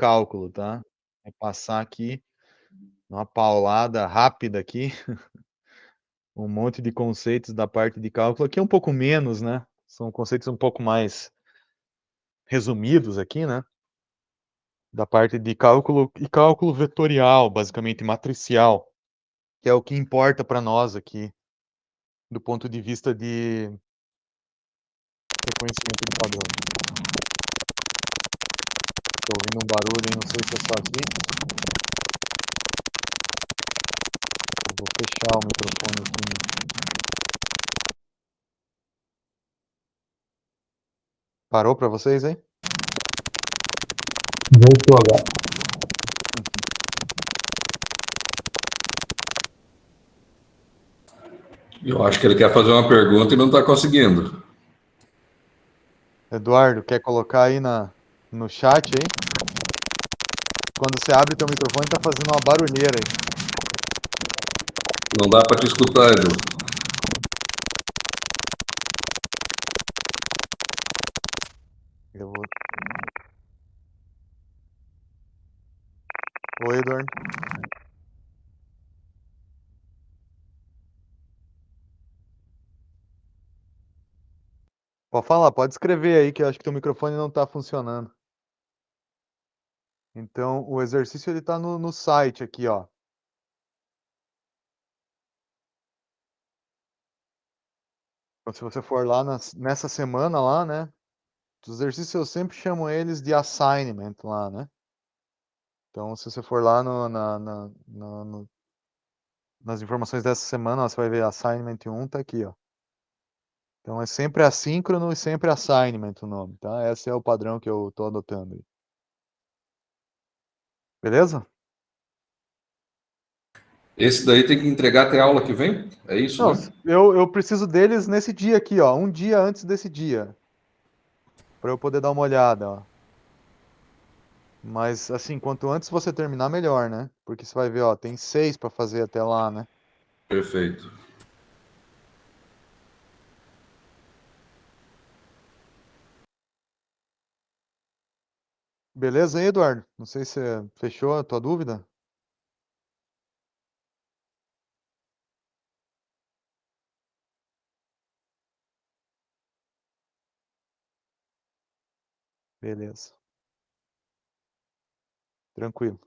cálculo, tá? Vou passar aqui uma paulada rápida aqui, um monte de conceitos da parte de cálculo, aqui é um pouco menos, né, são conceitos um pouco mais resumidos aqui, né, da parte de cálculo e cálculo vetorial, basicamente matricial, que é o que importa para nós aqui, do ponto de vista de reconhecimento de padrões. Tô ouvindo um barulho aí, não sei se é só aqui. Eu vou fechar o microfone aqui. Parou para vocês aí? Voltou agora. Eu acho que ele quer fazer uma pergunta e não está conseguindo. Eduardo, quer colocar aí no chat aí? Quando você abre teu microfone, tá fazendo uma barulheira aí. Não dá para te escutar, Edu. Eu vou... Oi, Eduardo. Pode falar, pode escrever aí, que eu acho que teu microfone não tá funcionando. Então, o exercício ele tá no site aqui, ó. Então, se você for lá nessa semana lá, né? Os exercícios eu sempre chamo eles de assignment lá, né? Então, se você for lá nas informações dessa semana, ó, você vai ver assignment 1, tá aqui, ó. Então é sempre assíncrono e sempre assignment o nome, tá? Esse é o padrão que eu tô adotando aí. Beleza? Esse daí tem que entregar até a aula que vem? É isso, Não, né? eu preciso deles nesse dia aqui, ó, um dia antes desse dia, para eu poder dar uma olhada, ó. Mas assim, quanto antes você terminar, melhor, né? Porque você vai ver, ó, tem 6 para fazer até lá, né? Perfeito. Beleza aí, Eduardo? Não sei se você fechou a tua dúvida. Beleza. Tranquilo.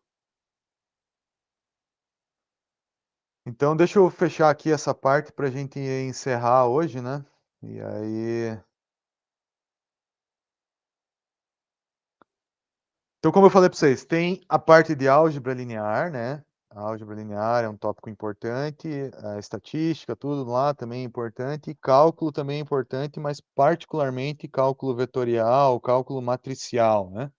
Então, deixa eu fechar aqui essa parte para a gente encerrar hoje, né? E aí. Então, como eu falei para vocês, tem a parte de álgebra linear, né? A álgebra linear é um tópico importante, a estatística, tudo lá também é importante, e cálculo também é importante, mas particularmente cálculo vetorial, cálculo matricial, né?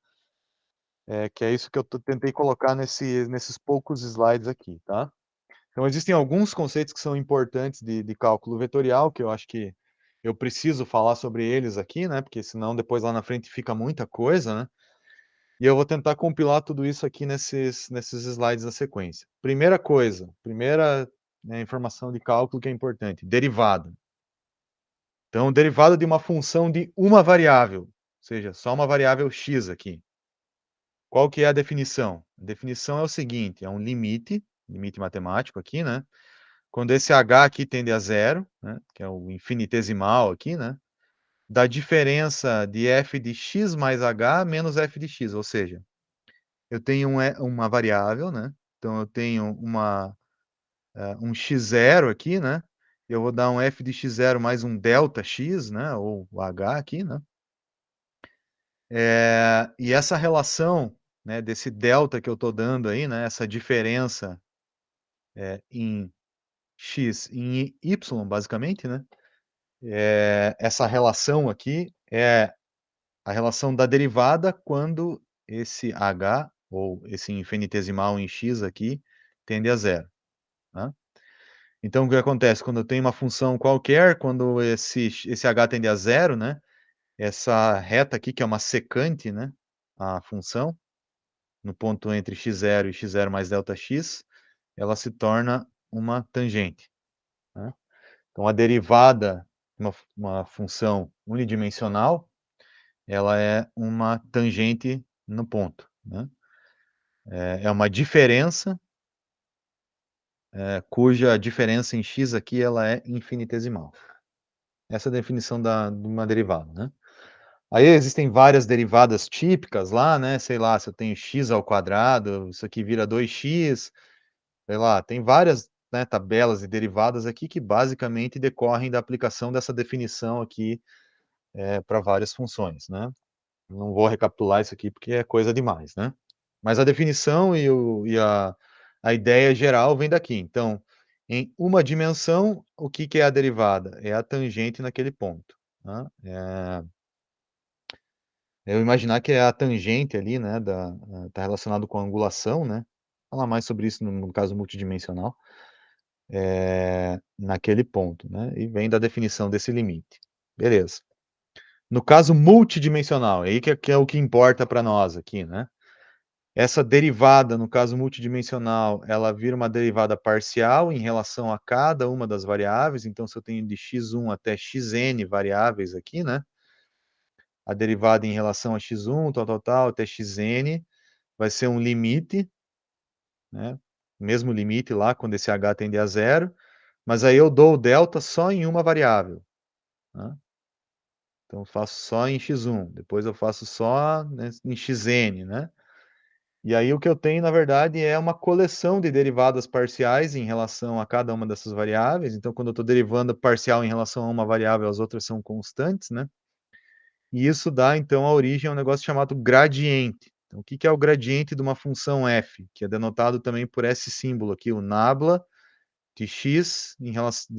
Que é isso que eu tentei colocar nesses poucos slides aqui, tá? Então, existem alguns conceitos que são importantes de cálculo vetorial, que eu acho que eu preciso falar sobre eles aqui, né? Porque senão depois lá na frente fica muita coisa, né? E eu vou tentar compilar tudo isso aqui nesses slides na sequência. Primeira coisa, primeira, né, informação de cálculo que é importante, derivada. Então, derivada de uma função de uma variável, ou seja, só uma variável x aqui. Qual que é a definição? A definição é o seguinte, é um limite matemático aqui, né? Quando esse h aqui tende a zero, né, que é o infinitesimal aqui, né? Da diferença de f de x mais h menos f de x, ou seja, eu tenho uma variável, né? Então eu tenho um x0 aqui, né? Eu vou dar um f de x0 mais um delta x, né? Ou o h aqui, né? E essa relação, né, desse delta que eu estou dando aí, né? Essa diferença em x em y, basicamente, né? Essa relação aqui é a relação da derivada quando esse h, ou esse infinitesimal em x aqui, tende a zero. Tá? Então, o que acontece? Quando eu tenho uma função qualquer, quando esse h tende a zero, né? Essa reta aqui, que é uma secante, né? A função, no ponto entre x0 e x0 mais ΔX, ela se torna uma tangente. Né? Então, a derivada de uma função unidimensional, ela é uma tangente no ponto. Né? é uma diferença, cuja diferença em x aqui ela é infinitesimal. Essa é a definição de uma derivada, né. Aí existem várias derivadas típicas lá, né, sei lá, se eu tenho x ao quadrado, isso aqui vira 2x, sei lá, tem várias, né, tabelas e derivadas aqui que basicamente decorrem da aplicação dessa definição aqui, para várias funções, né. Não vou recapitular isso aqui porque é coisa demais, né. Mas a definição e a ideia geral vem daqui. Então, em uma dimensão, o que que é a derivada? É a tangente naquele ponto, né. Eu imaginar que é a tangente ali, né, tá relacionado com a angulação, né. Falar mais sobre isso no caso multidimensional, naquele ponto, né, e vem da definição desse limite. Beleza. No caso multidimensional, aí que é o que importa para nós aqui, né. Essa derivada, no caso multidimensional, ela vira uma derivada parcial em relação a cada uma das variáveis, então se eu tenho de x1 até xn variáveis aqui, né, a derivada em relação a x1, tal, até xn, vai ser um limite, né, mesmo limite lá quando esse h tende a zero, mas aí eu dou o delta só em uma variável, né. Então eu faço só em x1, depois eu faço só, né, em xn, né. E aí o que eu tenho, na verdade, é uma coleção de derivadas parciais em relação a cada uma dessas variáveis, então quando eu estou derivando parcial em relação a uma variável, as outras são constantes, né. E isso dá, então, a origem a um negócio chamado gradiente. Então, o que que é o gradiente de uma função f, que é denotado também por esse símbolo aqui, o nabla de x em relação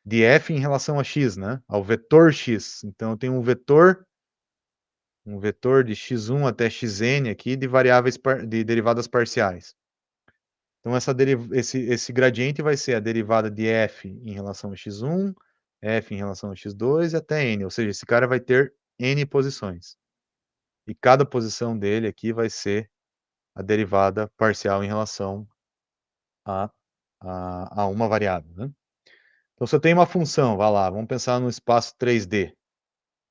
de f em relação a x, né, ao vetor x. Então eu tenho um vetor de x1 até xn aqui de variáveis de derivadas parciais. Então esse gradiente vai ser a derivada de f em relação a x1, f em relação a x2 e até n, ou seja, esse cara vai ter n posições. E cada posição dele aqui vai ser a derivada parcial em relação a uma variável, né. Então se eu tenho uma função, vá lá, vamos pensar no espaço 3D,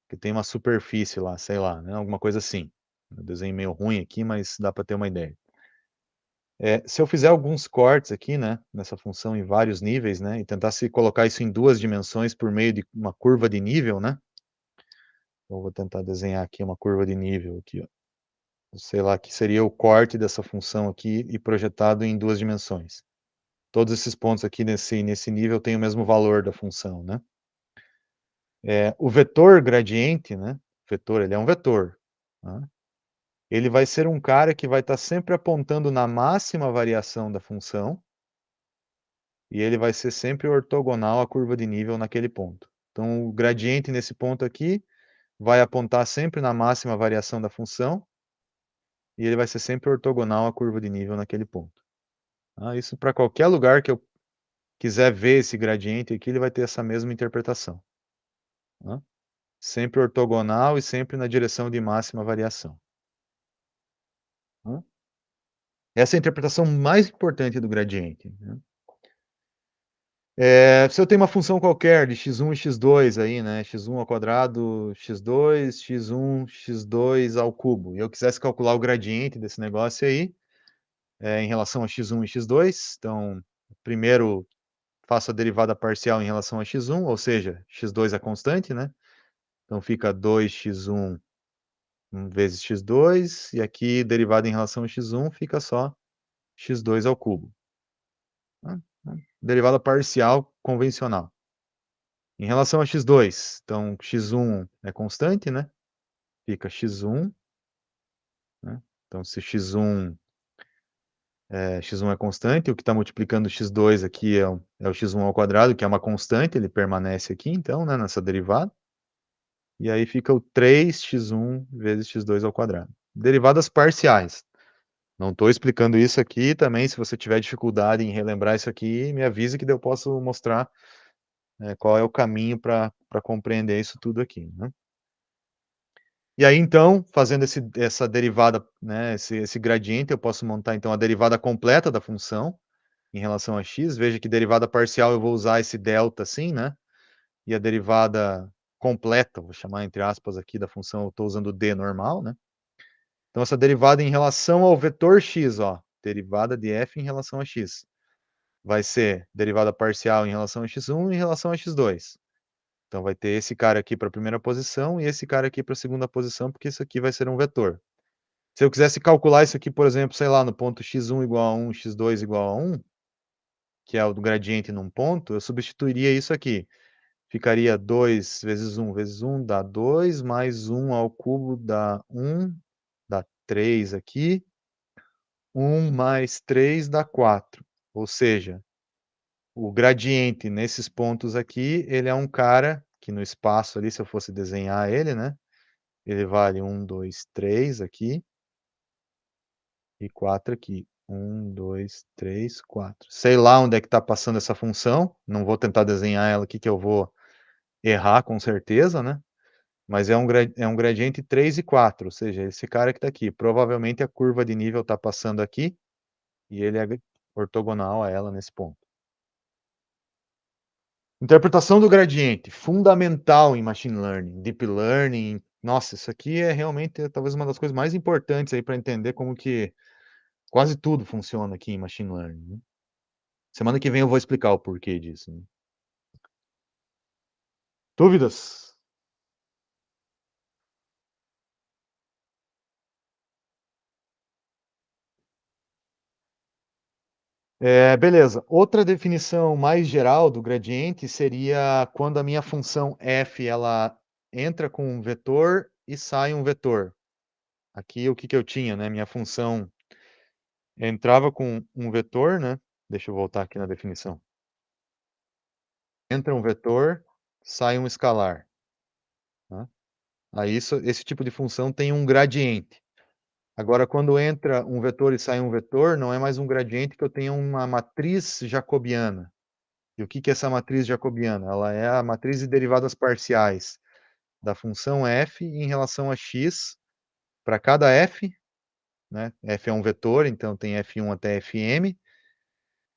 que tem uma superfície lá, sei lá, né, alguma coisa assim. Um desenho meio ruim aqui, mas dá para ter uma ideia. Se eu fizer alguns cortes aqui, né, nessa função em vários níveis, né, e tentar se colocar isso em 2 dimensões por meio de uma curva de nível, né. Então eu vou tentar desenhar aqui uma curva de nível aqui, ó. Sei lá, que seria o corte dessa função aqui e projetado em 2 dimensões. Todos esses pontos aqui nesse nível têm o mesmo valor da função, né. O vetor gradiente, né, vetor, ele é um vetor, né, ele vai ser um cara que vai estar sempre apontando na máxima variação da função, e ele vai ser sempre ortogonal à curva de nível naquele ponto. Então o gradiente nesse ponto aqui vai apontar sempre na máxima variação da função, e ele vai ser sempre ortogonal à curva de nível naquele ponto. Isso para qualquer lugar que eu quiser ver esse gradiente aqui, ele vai ter essa mesma interpretação, né. Sempre ortogonal e sempre na direção de máxima variação, né. Essa é a interpretação mais importante do gradiente, né. Se eu tenho uma função qualquer de x1 e x2 aí, né, x1 ao quadrado, x2, x1, x2 ao cubo, e eu quisesse calcular o gradiente desse negócio aí, em relação a x1 e x2, então, primeiro faço a derivada parcial em relação a x1, ou seja, x2 é constante, né, então fica 2x1 vezes x2, e aqui derivada em relação a x1 fica só x2 ao cubo, né, derivada parcial convencional. Em relação a x2, então x1 é constante, né, fica x1, né, então se x1 é constante, o que está multiplicando x2 aqui é o x1 ao quadrado, que é uma constante, ele permanece aqui então, né, nessa derivada, e aí fica o 3x1 vezes x2 ao quadrado. Derivadas parciais. Não estou explicando isso aqui, também se você tiver dificuldade em relembrar isso aqui, me avise que daí eu posso mostrar, qual é o caminho para compreender isso tudo aqui, né. E aí então, fazendo essa derivada, né, esse gradiente, eu posso montar então a derivada completa da função, em relação a x, veja que derivada parcial eu vou usar esse delta assim, né, e a derivada completa, vou chamar entre aspas aqui da função, eu estou usando o d normal, né. Então essa derivada em relação ao vetor x, ó, derivada de f em relação a x, vai ser derivada parcial em relação a x1 em relação a x2. Então vai ter esse cara aqui para a primeira posição e esse cara aqui para a segunda posição, porque isso aqui vai ser um vetor. Se eu quisesse calcular isso aqui, por exemplo, sei lá, no ponto x1 igual a 1, x2 igual a 1, que é o do gradiente num ponto, eu substituiria isso aqui. Ficaria 2 vezes 1 dá 2, mais 1 ao cubo dá 1, dá 3 aqui. 1 mais 3 dá 4. Ou seja, o gradiente nesses pontos aqui, ele é um cara que no espaço ali, se eu fosse desenhar ele, né? Ele vale 1, 2, 3 aqui e 4 aqui. 1, 2, 3, 4. Sei lá onde é que está passando essa função. Não vou tentar desenhar ela aqui que eu vou errar com certeza, né? Mas é um gradiente 3 e 4, ou seja, esse cara que está aqui. Provavelmente a curva de nível está passando aqui e ele é ortogonal a ela nesse ponto. Interpretação do gradiente, fundamental em machine learning, deep learning. Nossa, isso aqui é realmente talvez uma das coisas mais importantes aí para entender como que quase tudo funciona aqui em machine learning, né? Semana que vem eu vou explicar o porquê disso, né? Dúvidas? Beleza. Outra definição mais geral do gradiente seria quando a minha função f ela entra com um vetor e sai um vetor. Aqui o que que eu tinha, né? Minha função entrava com um vetor, né? Deixa eu voltar aqui na definição. Entra um vetor, sai um escalar, tá? Aí esse tipo de função tem um gradiente. Agora, quando entra um vetor e sai um vetor, não é mais um gradiente, que eu tenho uma matriz jacobiana. E o que que é essa matriz jacobiana? Ela é a matriz de derivadas parciais da função f em relação a x para cada f, né? F é um vetor, então tem f1 até fm,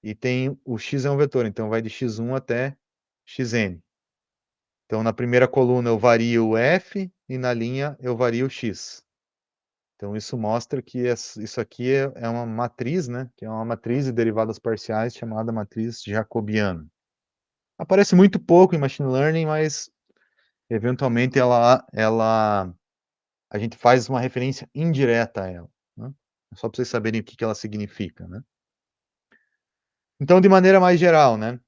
e tem o x é um vetor, então vai de x1 até xn. Então, na primeira coluna eu vario o f e na linha eu vario o x. Então, isso mostra que isso aqui é uma matriz, né? Que é uma matriz de derivadas parciais chamada matriz jacobiana. Aparece muito pouco em machine learning, mas eventualmente a gente faz uma referência indireta a ela, né? Só para vocês saberem o que que ela significa, né? Então, de maneira mais geral, né?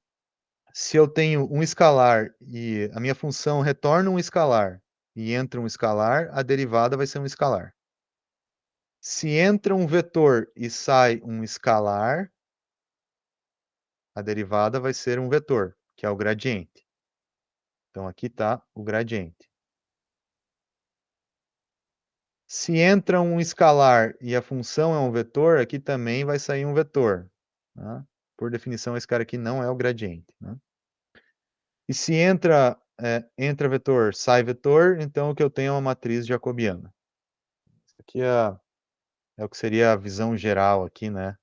Se eu tenho um escalar e a minha função retorna um escalar e entra um escalar, a derivada vai ser um escalar. Se entra um vetor e sai um escalar, a derivada vai ser um vetor, que é o gradiente. Então aqui está o gradiente. Se entra um escalar e a função é um vetor, aqui também vai sair um vetor, tá? Por definição, esse cara aqui não é o gradiente, né? E se entra vetor, sai vetor, então o que eu tenho é uma matriz jacobiana. Isso aqui é o que seria a visão geral aqui, né,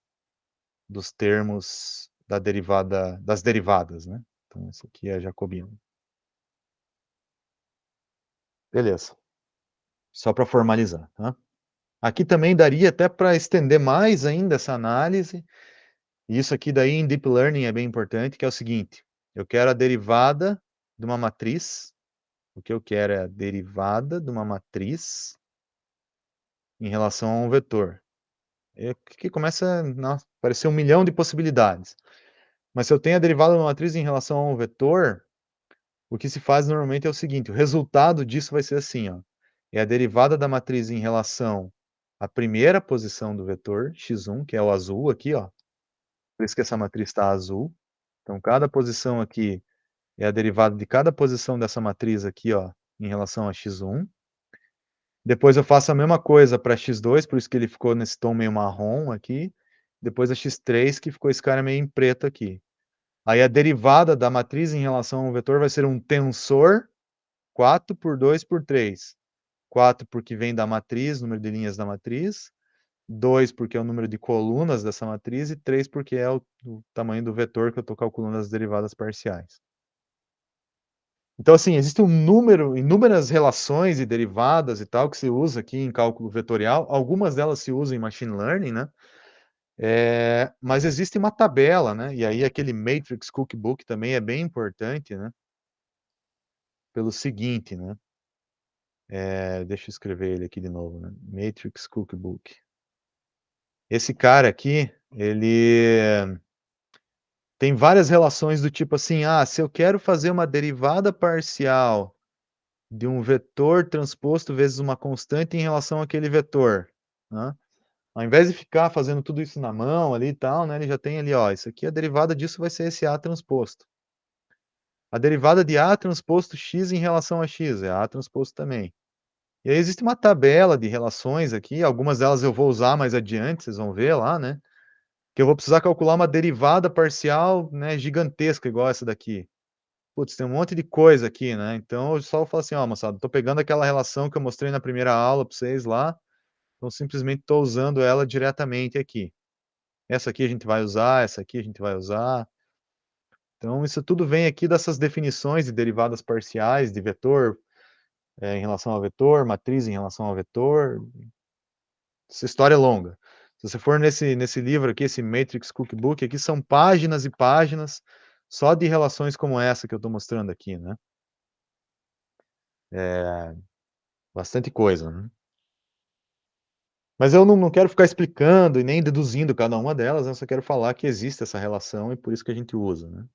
dos termos das derivadas, né? Então, isso aqui é jacobiano. Beleza. Só para formalizar, tá? Aqui também daria até para estender mais ainda essa análise. E isso aqui daí em deep learning é bem importante, que é o seguinte: eu quero a derivada de uma matriz. O que eu quero é a derivada de uma matriz em relação a um vetor. É que começa a aparecer 1 milhão de possibilidades. Mas se eu tenho a derivada de uma matriz em relação a um vetor, o que se faz normalmente é o seguinte: o resultado disso vai ser assim, ó. É a derivada da matriz em relação à primeira posição do vetor, x1, que é o azul aqui, ó. Por isso que essa matriz está azul. Então, cada posição aqui é a derivada de cada posição dessa matriz aqui, ó, em relação a x1. Depois eu faço a mesma coisa para x2, por isso que ele ficou nesse tom meio marrom aqui. Depois a x3, que ficou esse cara meio em preto aqui. Aí a derivada da matriz em relação ao vetor vai ser um tensor 4 por 2 por 3. 4 porque vem da matriz, número de linhas da matriz. 2 porque é o número de colunas dessa matriz. E 3 porque é o tamanho do vetor que eu estou calculando as derivadas parciais. Então, assim, existe inúmeras relações e derivadas e tal que se usa aqui em cálculo vetorial, algumas delas se usam em machine learning, né, mas existe uma tabela, né, e aí aquele Matrix Cookbook também é bem importante, né, pelo seguinte, né, deixa eu escrever ele aqui de novo, né, Matrix Cookbook. Esse cara aqui, ele tem várias relações do tipo assim: "Ah, se eu quero fazer uma derivada parcial de um vetor transposto vezes uma constante em relação àquele vetor", né. Ao invés de ficar fazendo tudo isso na mão ali e tal, né, ele já tem ali, ó, isso aqui a derivada disso vai ser esse A transposto. A derivada de A transposto x em relação a x, é A transposto também. E aí existe uma tabela de relações aqui, algumas delas eu vou usar mais adiante, vocês vão ver lá, né, que eu vou precisar calcular uma derivada parcial, né, gigantesca igual essa daqui. Putz, tem um monte de coisa aqui, né, então eu só falo assim: "Ó, moçada, tô pegando aquela relação que eu mostrei na primeira aula para vocês lá, então simplesmente tô usando ela diretamente aqui. Essa aqui a gente vai usar, essa aqui a gente vai usar". Então isso tudo vem aqui dessas definições de derivadas parciais de vetor, em relação ao vetor, matriz em relação ao vetor, essa história é longa. Se você for nesse livro aqui, esse Matrix Cookbook, aqui são páginas e páginas só de relações como essa que eu estou mostrando aqui, né. É, bastante coisa, né. Mas eu não quero ficar explicando e nem deduzindo cada uma delas, né, eu só quero falar que existe essa relação e por isso que a gente usa, né.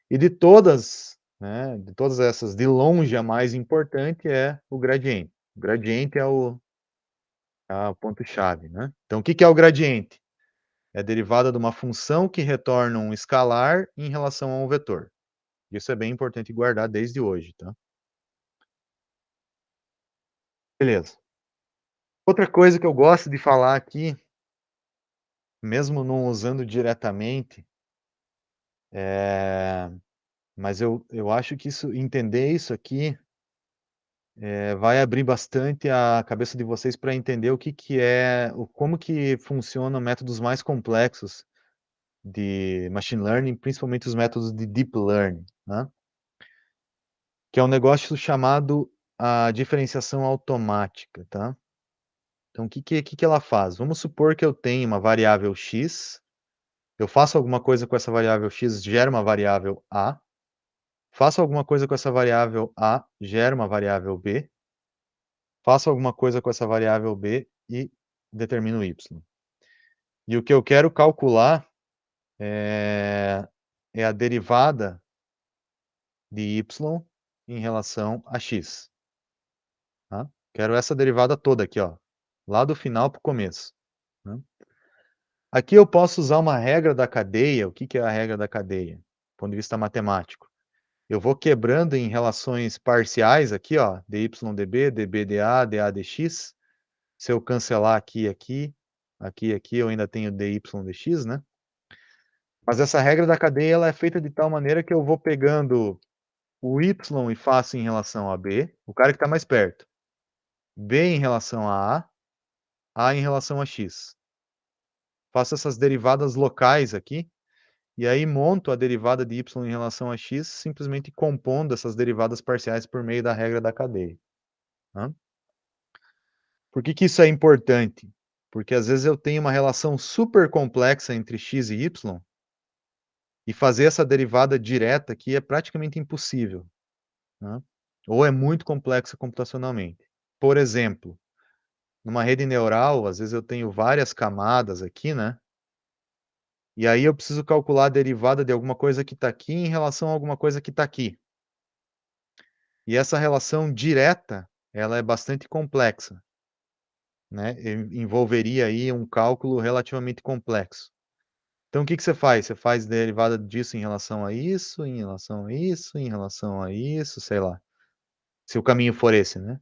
E de todas, né, de todas essas, de longe a mais importante é o gradiente. O gradiente é o ponto-chave, né. Então o que que é o gradiente? É a derivada de uma função que retorna um escalar em relação a um vetor. Isso é bem importante guardar desde hoje, tá. Beleza. Outra coisa que eu gosto de falar aqui, mesmo não usando diretamente, eh, mas eu acho que entender isso aqui, vai abrir bastante a cabeça de vocês para entender o que que é como que funcionam métodos mais complexos de machine learning, principalmente os métodos de deep learning, né. Que é um negócio chamado a diferenciação automática, tá. Então o que que ela faz? Vamos supor que eu tenho uma variável x, eu faço alguma coisa com essa variável x, gera uma variável a, faço alguma coisa com essa variável a, gera uma variável b, faço alguma coisa com essa variável b e determino y. E o que eu quero calcular, eh, é a derivada de y em relação a x. Tá. Quero essa derivada toda aqui, ó, lá do final para o começo, né. Aqui eu posso usar uma regra da cadeia. O que que é a regra da cadeia? Do ponto de vista matemático. Eu vou quebrando em relações parciais aqui, ó, dy db, db dA, dA dx. Se eu cancelar aqui e aqui, aqui e aqui, eu ainda tenho dy dx, né. Mas essa regra da cadeia, ela é feita de tal maneira que eu vou pegando o y e faço em relação a b, o cara que está mais perto, b em relação a a em relação a x. Faço essas derivadas locais aqui, e aí monto a derivada de y em relação a x, simplesmente compondo essas derivadas parciais por meio da regra da cadeia, tá. Por que que isso é importante? Porque às vezes eu tenho uma relação super complexa entre x e y, e fazer essa derivada direta aqui é praticamente impossível, né, ou é muito complexa computacionalmente. Por exemplo, numa rede neural, às vezes eu tenho várias camadas aqui, né. E aí eu preciso calcular a derivada de alguma coisa que está aqui em relação a alguma coisa que está aqui. E essa relação direta, ela é bastante complexa, né, envolveria aí um cálculo relativamente complexo. Então o que que você faz? Você faz derivada disso em relação a isso, em relação a isso, em relação a isso, sei lá, se o caminho for esse, né.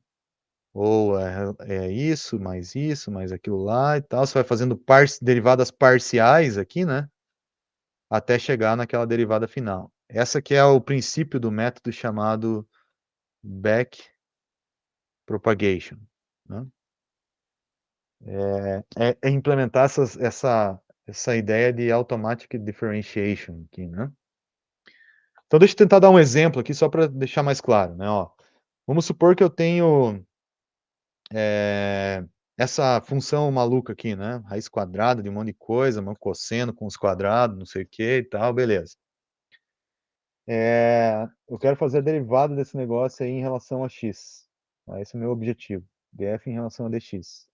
Ou é isso, mais aquilo lá e tal, você vai fazendo derivadas parciais aqui, né, até chegar naquela derivada final. Essa que é o princípio do método chamado backpropagation, né. É implementar essa ideia de automatic differentiation aqui, né. Então deixa eu tentar dar um exemplo aqui só para deixar mais claro, né, ó. Vamos supor que eu tenho, essa função maluca aqui, né, raiz quadrada de um monte de coisa, um cosseno com os quadrados, não sei o que e tal, beleza. Eu quero fazer a derivada desse negócio aí em relação a x. Tá, esse é o meu objetivo, df em relação a dx.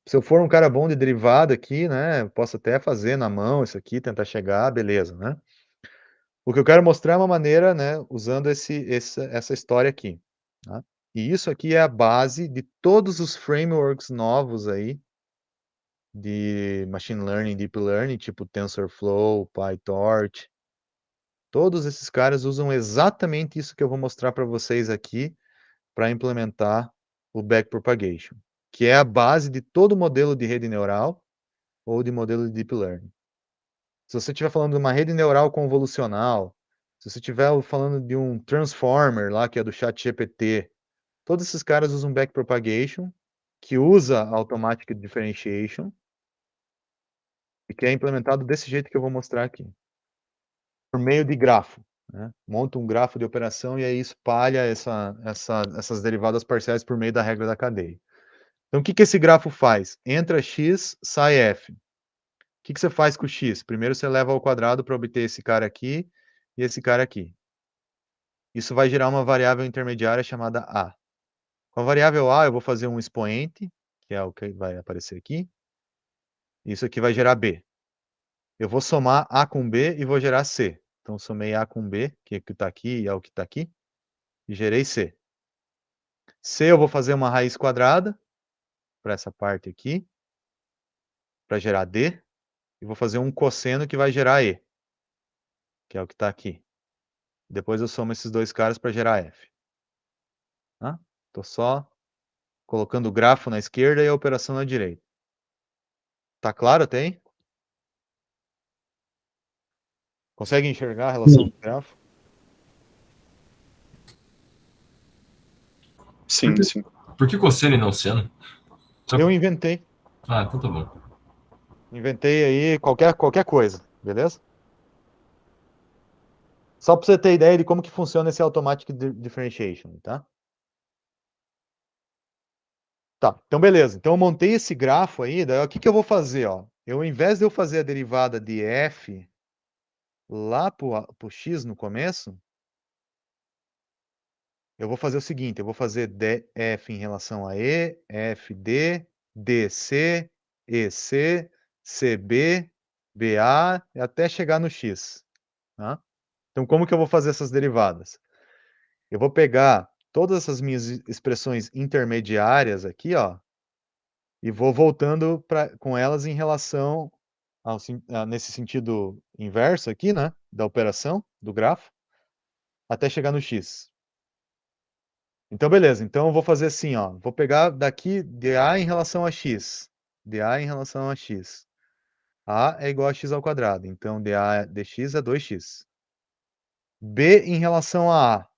Se eu for um cara bom de derivada aqui, né, eu posso até fazer na mão isso aqui, tentar chegar, beleza, né. O que eu quero mostrar é uma maneira, né, usando essa história aqui, tá. E isso aqui é a base de todos os frameworks novos aí, de machine learning, deep learning, tipo TensorFlow, PyTorch. Todos esses caras usam exatamente isso que eu vou mostrar para vocês aqui, para implementar o backpropagation, que é a base de todo modelo de rede neural ou de modelo de deep learning. Se você estiver falando de uma rede neural convolucional, se você estiver falando de um transformer lá, que é do ChatGPT, todos esses caras usam backpropagation, que usa automatic differentiation, e que é implementado desse jeito que eu vou mostrar aqui, por meio de grafo, né? Monta um grafo de operação e aí espalha essas derivadas parciais por meio da regra da cadeia. Então, o que esse grafo faz? Entra x, sai f. O que você faz com o x? Primeiro você leva ao quadrado para obter esse cara aqui e esse cara aqui. Isso vai gerar uma variável intermediária chamada a. Com a variável a, eu vou fazer um expoente, que é o que vai aparecer aqui. Isso aqui vai gerar b. Eu vou somar a com b e vou gerar c. Então, somei a com b, que é o que está aqui e é o que está aqui, e gerei c. C eu vou fazer uma raiz quadrada, para essa parte aqui, para gerar d, e vou fazer um cosseno que vai gerar e, que é o que está aqui. Depois eu somo esses dois caras para gerar f. Estou só colocando o grafo na esquerda e a operação na direita. Tá claro até aí? Consegue enxergar a relação do grafo? Sim, sim. Por que cosseno e não seno? Eu inventei. Então tá bom. Inventei aí qualquer coisa, beleza? Só para você ter ideia de como que funciona esse automatic differentiation, tá? Tá, então beleza. Então eu montei esse grafo aí, daí o que que eu vou fazer, ó? Ao invés de eu fazer a derivada de f lá pro x no começo, eu vou fazer o seguinte, eu vou fazer df em relação a e, fd, dc, ec, cb, ba, até chegar no x, tá? Então como que eu vou fazer essas derivadas? Eu vou pegar todas essas minhas expressões intermediárias aqui, ó, e vou voltando com elas em relação nesse sentido inverso aqui, né, da operação, do grafo, até chegar no x. Então, beleza. Então, eu vou fazer assim, ó. Vou pegar daqui dA em relação a x. dA em relação a x. A é igual a x ao quadrado. Então, dA dx é 2x. B em relação a A.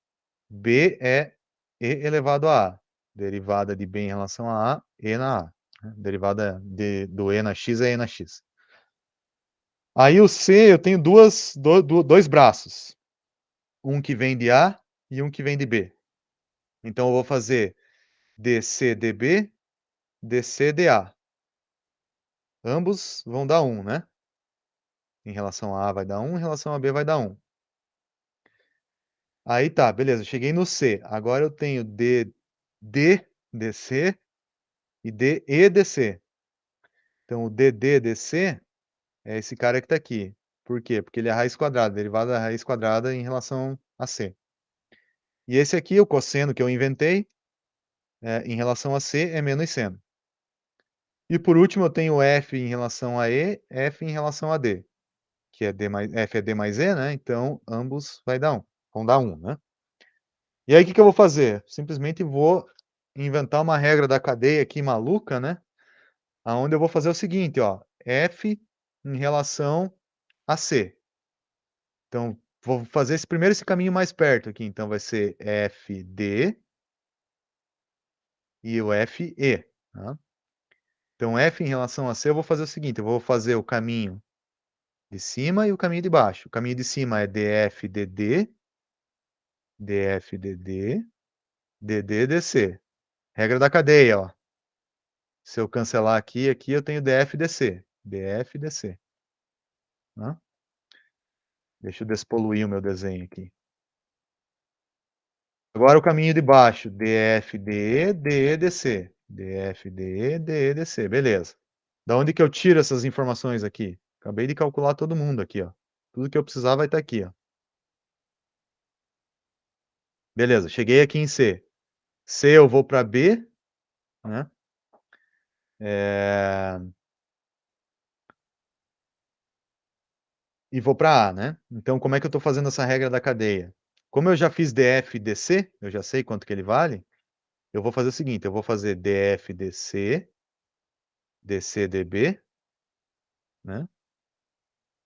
B é e elevado a A. Derivada de B em relação a A, e na A. Derivada do e na x é e na x. Aí o C, eu tenho dois braços. Um que vem de A e um que vem de B. Então, eu vou fazer dC dB, dC dA. Ambos vão dar 1, né? Em relação a A vai dar 1, em relação a B vai dar 1. Aí tá, beleza, cheguei no C. Agora eu tenho DC e DC. Então, o DC é esse cara que está aqui. Por quê? Porque ele é a raiz quadrada, derivada da raiz quadrada em relação a C. E esse aqui, o cosseno que eu inventei, em relação a C, é menos seno. E por último, eu tenho F em relação a E, F em relação a D, que é F é D mais E, né? Então, ambos vão dar 1, né? E aí, o que que eu vou fazer? Simplesmente vou inventar uma regra da cadeia aqui maluca, né? Aonde eu vou fazer o seguinte, ó. F em relação a C. Então, vou fazer esse caminho mais perto aqui. Então, vai ser FD e o FE. Tá? Então, F em relação a C, eu vou fazer o seguinte. Eu vou fazer o caminho de cima e o caminho de baixo. O caminho de cima é DFDD, DFDD, DDDC. Regra da cadeia, ó. Se eu cancelar aqui eu tenho DFDC, DFDC. Né? Deixa eu despoluir o meu desenho aqui. Agora o caminho de baixo, DFDE, DEDC. DFDE, DEDC, beleza. Da onde que eu tiro essas informações aqui? Acabei de calcular todo mundo aqui, ó. Tudo que eu precisar vai estar aqui, ó. Beleza, cheguei aqui em C. C eu vou para B, né? E vou para A, né? Então, como é que eu estou fazendo essa regra da cadeia? Como eu já fiz DF e DC, eu já sei quanto que ele vale, eu vou fazer o seguinte, eu vou fazer DF, DC, DC, DB, né?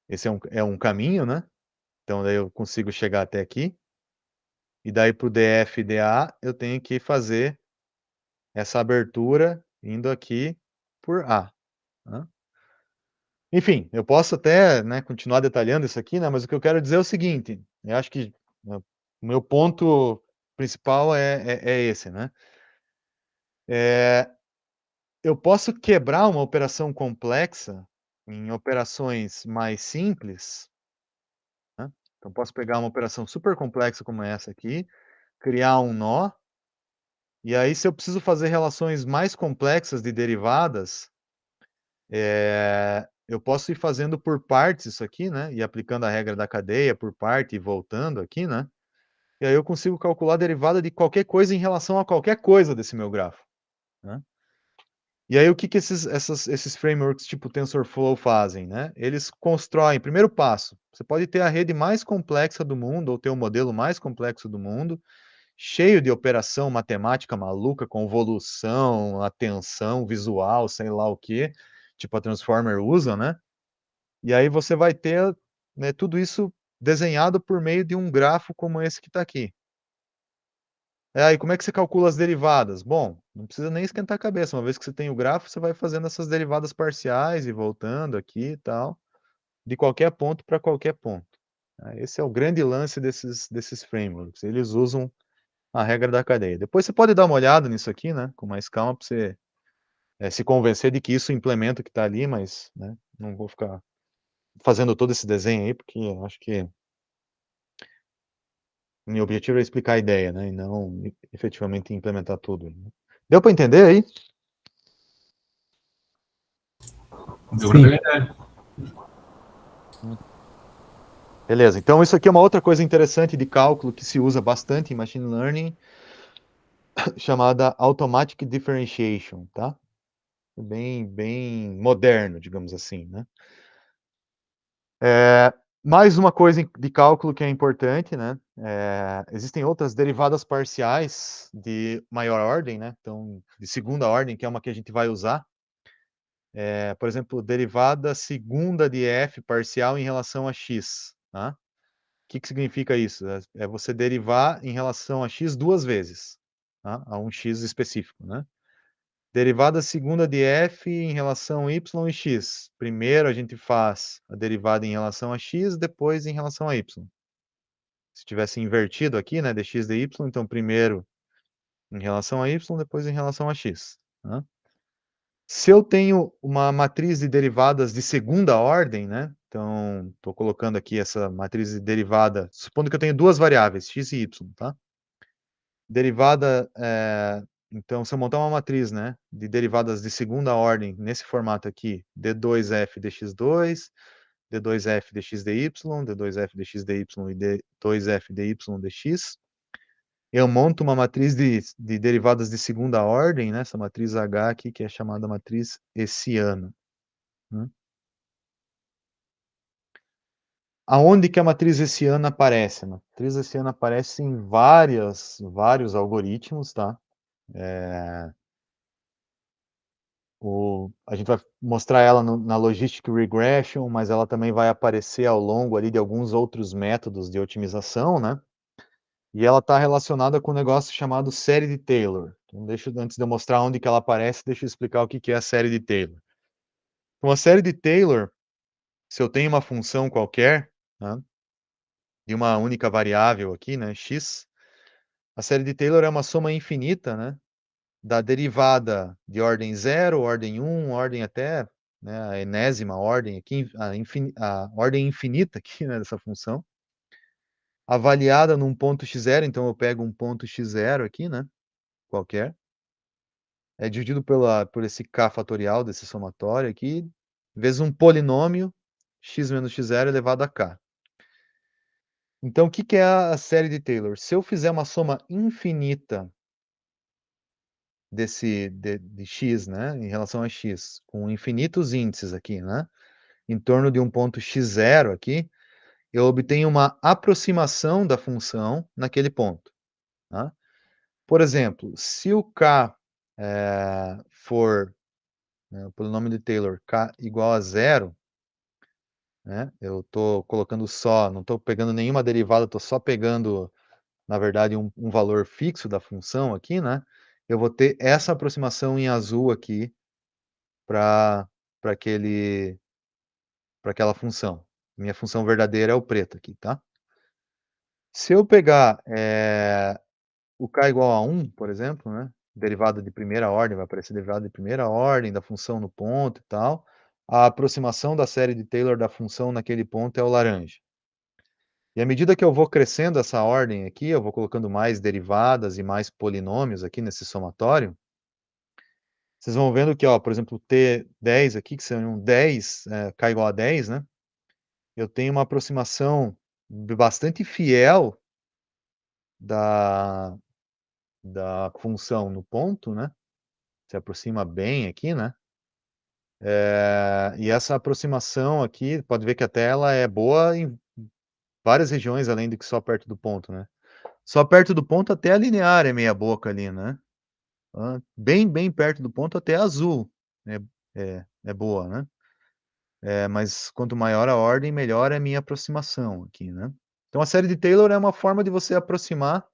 Esse é um caminho, né? Então, daí eu consigo chegar até aqui. E daí, para o DF e DA, eu tenho que fazer essa abertura indo aqui por A. Né? Enfim, eu posso até, né, continuar detalhando isso aqui, né, mas o que eu quero dizer é o seguinte, eu acho que né, o meu ponto principal é esse, né? Eu posso quebrar uma operação complexa em operações mais simples, né? Então posso pegar uma operação super complexa como essa aqui, criar um nó, e aí se eu preciso fazer relações mais complexas de derivadas, eu posso ir fazendo por partes isso aqui, né, e aplicando a regra da cadeia por parte e voltando aqui, né, e aí eu consigo calcular a derivada de qualquer coisa em relação a qualquer coisa desse meu grafo, né. E aí o que que esses frameworks tipo TensorFlow fazem, né? Eles constroem, primeiro passo, você pode ter a rede mais complexa do mundo ou ter o modelo mais complexo do mundo, cheio de operação matemática maluca, convolução, atenção visual, sei lá o quê, tipo a Transformer usa, né? E aí você vai ter, né, tudo isso desenhado por meio de um grafo como esse que está aqui. E como é que você calcula as derivadas? Bom, não precisa nem esquentar a cabeça, uma vez que você tem o grafo, você vai fazendo essas derivadas parciais e voltando aqui e tal, de qualquer ponto para qualquer ponto. Esse é o grande lance desses frameworks, eles usam a regra da cadeia. Depois você pode dar uma olhada nisso aqui, né, com mais calma, para você se convencer de que isso implementa o que está ali, mas né, não vou ficar fazendo todo esse desenho aí, porque eu acho que meu objetivo é explicar a ideia, né, e não efetivamente implementar tudo. Né. Deu para entender aí? Deu pra pegar a ideia. Beleza, então isso aqui é uma outra coisa interessante de cálculo que se usa bastante em machine learning, chamada automatic differentiation, tá? Bem moderno, digamos assim, né? Mais uma coisa de cálculo que é importante, né? Existem outras derivadas parciais de maior ordem, né? Então, de segunda ordem, que é uma que a gente vai usar. Por exemplo, derivada segunda de f parcial em relação a x, tá? O que significa isso? É você derivar em relação a x duas vezes, tá? A um x específico, né? Derivada segunda de f em relação a y e x. Primeiro a gente faz a derivada em relação a x, depois em relação a y. Se tivesse invertido aqui, né, dx dy, então primeiro em relação a y, depois em relação a x. Tá? Se eu tenho uma matriz de derivadas de segunda ordem, né? Então, estou colocando aqui essa matriz de derivada, supondo que eu tenho duas variáveis, x e y, tá? Derivada, então, se eu montar uma matriz, né, de derivadas de segunda ordem, nesse formato aqui, d2f dx2, d2f dx dy, d2f dx dy e d2f dy dx, eu monto uma matriz de derivadas de segunda ordem, né, essa matriz H aqui, que é chamada matriz hessiana. Né? Aonde que a matriz hessiana aparece? A matriz hessiana aparece em vários algoritmos, tá? A gente vai mostrar ela na Logistic Regression, mas ela também vai aparecer ao longo ali de alguns outros métodos de otimização, né? E ela está relacionada com um negócio chamado série de Taylor. Então, antes de eu mostrar onde que ela aparece, deixa eu explicar o que é a série de Taylor. Então, a série de Taylor se eu tenho uma função qualquer, né, de uma única variável aqui, né, x, a série de Taylor é uma soma infinita, né, da derivada de ordem 0, ordem 1, ordem até, né, a enésima ordem aqui, a ordem infinita aqui, né, dessa função, avaliada num ponto x0, então eu pego um ponto x0 aqui, né, qualquer, é dividido por esse k fatorial desse somatório aqui, vezes um polinômio x menos x0 elevado a k. Então, o que que é a série de Taylor? Se eu fizer uma soma infinita de x, né, em relação a x, com infinitos índices aqui, né, em torno de um ponto x0 aqui, eu obtenho uma aproximação da função naquele ponto, tá? Por exemplo, se o k for, né, o polinômio de Taylor, k igual a zero, né, eu estou colocando só, não estou pegando nenhuma derivada, estou só pegando, na verdade, um valor fixo da função aqui, né, eu vou ter essa aproximação em azul aqui para aquele para aquela função. Minha função verdadeira é o preto aqui, tá? Se eu pegar o k igual a 1, por exemplo, né, derivada de primeira ordem, vai aparecer derivada de primeira ordem da função no ponto e tal, a aproximação da série de Taylor da função naquele ponto é o laranja. E à medida que eu vou crescendo essa ordem aqui, eu vou colocando mais derivadas e mais polinômios aqui nesse somatório, vocês vão vendo que, ó, por exemplo, T10 aqui, que são 10, k igual a 10, né? Eu tenho uma aproximação bastante fiel da, da função no ponto, né? Se aproxima bem aqui, né? E essa aproximação aqui, pode ver que até ela é boa em várias regiões, além do que só perto do ponto, né? Só perto do ponto até a linear é meia boca ali, né? Bem perto do ponto até azul é boa, né? Mas quanto maior a ordem, melhor é a minha aproximação aqui, né? Então a série de Taylor é uma forma de você aproximar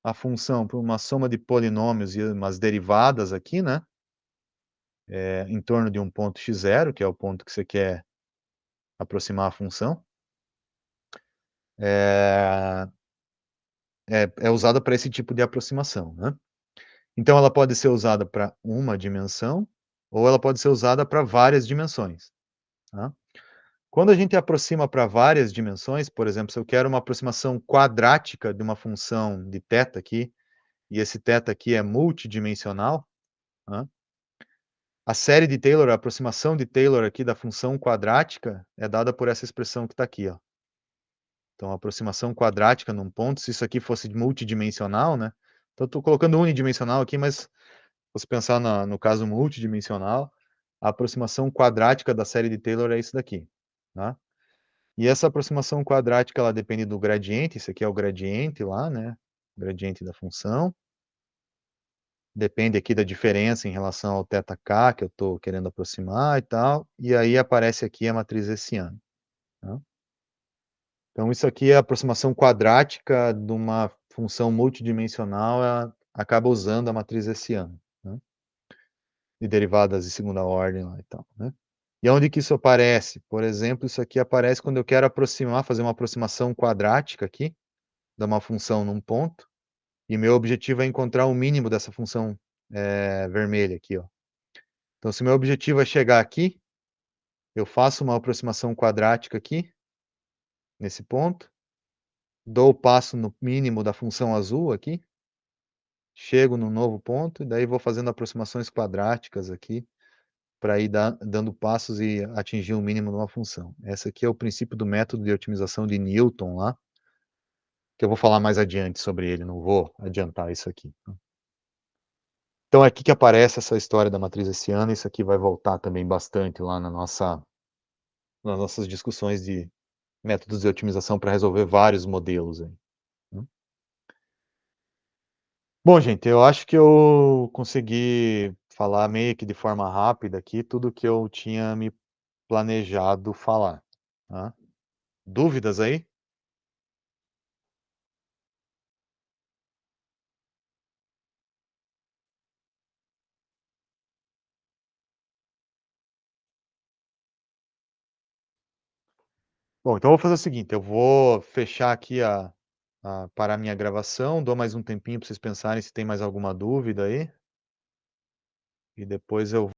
a função por uma soma de polinômios e umas derivadas aqui, né? Em torno de um ponto x0, que é o ponto que você quer aproximar a função. É, é usada para esse tipo de aproximação, né? Então ela pode ser usada para uma dimensão, ou ela pode ser usada para várias dimensões, tá? Quando a gente aproxima para várias dimensões, por exemplo, se eu quero uma aproximação quadrática de uma função de θ aqui, e esse θ aqui é multidimensional, né? A série de Taylor, a aproximação de Taylor aqui da função quadrática é dada por essa expressão que está aqui, ó. Então, a aproximação quadrática num ponto, se isso aqui fosse multidimensional, né? Então, estou colocando unidimensional aqui, mas se você pensar no caso multidimensional, a aproximação quadrática da série de Taylor é isso daqui, tá? E essa aproximação quadrática, ela depende do gradiente, isso aqui é o gradiente lá, né? Gradiente da função. Depende aqui da diferença em relação ao θk que eu estou querendo aproximar e tal. E aí aparece aqui a matriz hessiana, tá? Então, isso aqui é a aproximação quadrática de uma função multidimensional, acaba usando a matriz hessiana, né? De derivadas de segunda ordem lá e tal, né? E onde que isso aparece? Por exemplo, isso aqui aparece quando eu quero aproximar, fazer uma aproximação quadrática aqui, de uma função num ponto, e meu objetivo é encontrar o mínimo dessa função vermelha aqui, ó. Então, se meu objetivo é chegar aqui, eu faço uma aproximação quadrática aqui, nesse ponto, dou o passo no mínimo da função azul aqui, chego no novo ponto, e daí vou fazendo aproximações quadráticas aqui, para ir dando passos e atingir o mínimo de uma função. Esse aqui é o princípio do método de otimização de Newton lá, que eu vou falar mais adiante sobre ele, não vou adiantar isso aqui. Então é aqui que aparece essa história da matriz hessiana, isso aqui vai voltar também bastante lá nas nossas discussões de métodos de otimização para resolver vários modelos aí, né? Bom, gente, eu acho que eu consegui falar meio que de forma rápida aqui tudo que eu tinha me planejado falar, tá? Dúvidas aí? Bom, então eu vou fazer o seguinte, eu vou fechar aqui parar a minha gravação, dou mais um tempinho para vocês pensarem se tem mais alguma dúvida aí. E depois eu